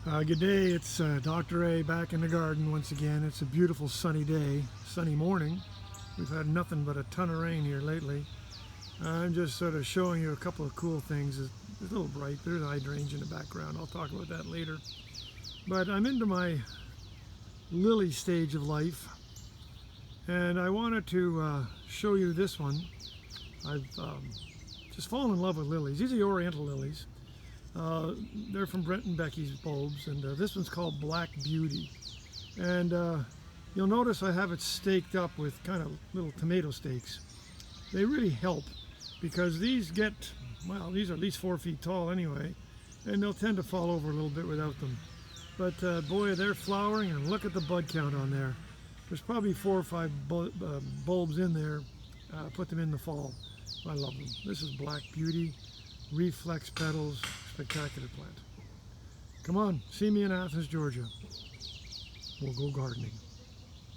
Good day, it's Dr. A back in the garden once again. It's a beautiful sunny day, sunny morning. We've had nothing but a ton of rain here lately. I'm just sort of showing you a couple of cool things. It's a little bright, there's hydrangea in the background. I'll talk about that later. But I'm into my lily stage of life, and I wanted to show you this one. I've just fallen in love with lilies. These are the Oriental lilies. They're from Brent and Becky's bulbs, and this one's called Black Beauty. And you'll notice I have it staked up with kind of little tomato stakes. They really help because these get, well, these are at least 4 feet tall anyway, and they'll tend to fall over a little bit without them. But boy, they're flowering, and look at the bud count on there. There's probably 4 or 5 bulbs in there. Put them in the fall. I love them. This is Black Beauty, reflex petals, spectacular plant. Come on, see me in Athens, Georgia. We'll go gardening.